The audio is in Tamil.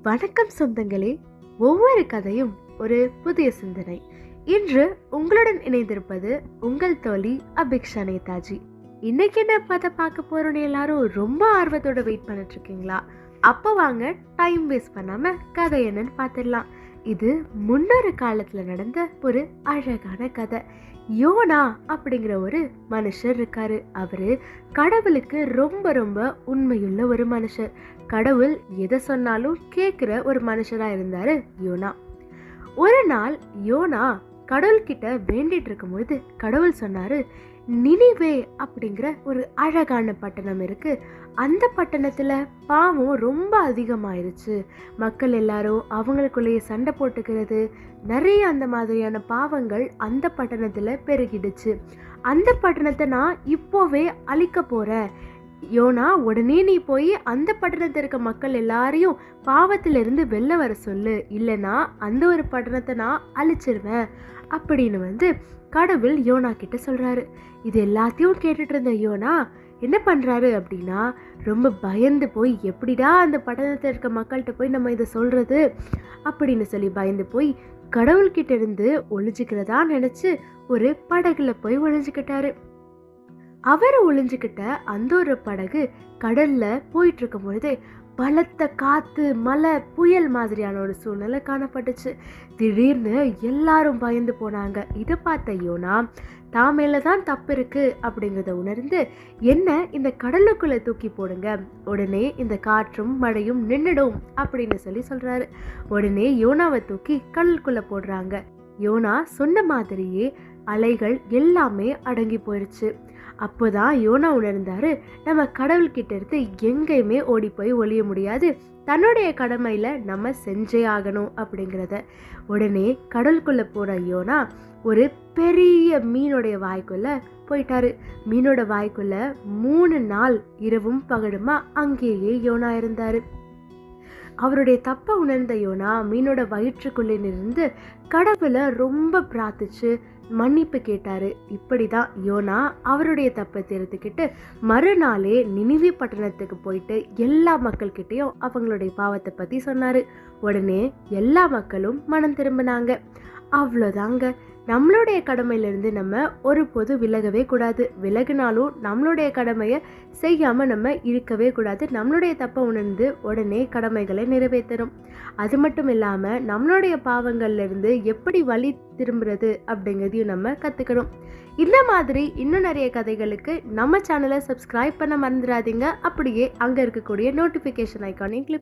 வணக்கம் சொந்தங்களே. ஒவ்வொரு கதையும் ஒரு புதிய சிந்தனை. இன்று உங்களுடன் இணைந்திருப்பது உங்கள் தோழி அபிக்ஷா நேதாஜி. இன்னைக்கு என்ன கதை பார்க்க போறோம்னு எல்லாரும் ரொம்ப ஆர்வத்தோட வெயிட் பண்ணிட்டு இருக்கீங்களா? அப்ப வாங்க டைம் வேஸ்ட் பண்ணாம கதை என்னன்னு பார்த்துடலாம். இது முன்னொரு காலத்துல நடந்த ஒரு அழகான கதை. யோனா அப்படிங்கிற ஒரு மனுஷர் இருக்காரு. அவரு கடவுளுக்கு ரொம்ப ரொம்ப உண்மையுள்ள ஒரு மனுஷர். கடவுள் எதை சொன்னாலும் கேட்கிற ஒரு மனுஷரா இருந்தாரு யோனா. ஒரு நாள் யோனா கடவுள்கிட்ட வேண்டிட்டு இருக்கும் பொழுது கடவுள் சொன்னாரு, நினிவே அப்படிங்கிற ஒரு அழகான பட்டணம் இருக்கு. அந்த பட்டணத்துல பாவம் ரொம்ப அதிகமாயிருச்சு. மக்கள் எல்லாரும் அவங்களுக்குள்ளேயே சண்டை போட்டுக்கிறது, நிறைய அந்த மாதிரியான பாவங்கள் அந்த பட்டணத்துல பெருகிடுச்சு. அந்த பட்டணத்தை நான் இப்போவே அழிக்க போறேன். யோனா, உடனே நீ போய் அந்த பட்டணத்தில் இருக்க மக்கள் எல்லாரையும் பாவத்திலிருந்து வெளில வர சொல்லு, இல்லைன்னா அந்த ஒரு பட்டணத்தை நான் அழிச்சிருவேன் அப்படின்னு கடவுள் யோனா கிட்ட சொல்றாரு. இது எல்லாத்தையும் கேட்டுட்டு இருந்த யோனா என்ன பண்றாரு அப்படின்னா, ரொம்ப பயந்து போய் எப்படிடா அந்த பட்டணத்தில் இருக்க மக்கள்கிட்ட போய் நம்ம இதை சொல்றது அப்படின்னு சொல்லி பயந்து போய் கடவுள்கிட்ட இருந்து ஒளிஞ்சுக்கிறதா நினைச்சு ஒரு படகுல போய் ஒளிஞ்சுக்கிட்டாரு. அவர் ஒளிஞ்சுக்கிட்ட அந்த ஒரு படகு கடல்ல போயிட்டு இருக்கும் பொழுதே பலத்த காத்து, மழை, புயல் மாதிரியான ஒரு சூழ்நிலை காணப்பட்டுச்சு. திடீர்னு எல்லாரும் பயந்து போனாங்க. இதை பார்த்த யோனா தான் மேலதான் தப்பு இருக்கு அப்படிங்கிறத உணர்ந்து, என்ன இந்த கடலுக்குள்ள தூக்கி போடுங்க, உடனே இந்த காற்றும் மழையும் நின்னுடும் அப்படின்னு சொல்றாரு. உடனே யோனாவை தூக்கி கடலுக்குள்ள போடுறாங்க. யோனா சொன்ன மாதிரியே அலைகள் எல்லாமே அடங்கி போயிடுச்சு. அப்போதான் யோனா உணர்ந்தாரு, நம்ம கடவுள்கிட்ட இருந்து எங்கேயுமே ஓடி போய் ஒளிய முடியாது, தன்னுடைய கடமையில நம்ம செஞ்சே ஆகணும் அப்படிங்கிறத. உடனே கடலுக்குள்ள போன யோனா ஒரு பெரிய மீனோடைய வாய்க்குள்ள போயிட்டாரு. மீனோட வாய்க்குள்ள 3 நாள் இரவும் பகலுமா அங்கேயே யோனா இருந்தாரு. அவருடைய தப்ப உணர்ந்த யோனா மீனோட வயிற்றுக்குள்ளே இருந்து கடவுளை ரொம்ப பிரார்த்திச்சு மன்னிப்பு கேட்டாரு. இப்படிதான் யோனா அவருடைய தப்பை திருத்திக்கிட்டு மறுநாளே நினிவே பட்டணத்துக்கு போயிட்டு எல்லா மக்கள்கிட்டையும் அவங்களுடைய பாவத்தை பத்தி சொன்னாரு. உடனே எல்லா மக்களும் மனம் திரும்பினாங்க. அவ்வளோதாங்க. நம்மளுடைய கடமையிலிருந்து நம்ம ஒரு பொது விலகவே கூடாது. விலகினாலும் நம்மளுடைய கடமையை செய்யாம நம்ம இருக்கவே கூடாது. நம்மளுடைய தப்பை உணர்ந்து உடனே கடமைகளை நிறைவேற்றணும். அது மட்டும் இல்லாம நம்மளுடைய பாவங்கள்ல இருந்து எப்படி வழி திரும்புறது அப்படிங்கிறதையும் நம்ம கத்துக்கணும். இந்த மாதிரி இன்னும் நிறைய கதைகளுக்கு நம்ம சேனலை சப்ஸ்கிரைப் பண்ண மறந்துடாதீங்க. அப்படியே அங்க இருக்கக்கூடிய நோட்டிபிகேஷன் ஐக்கானையும் கிளிக்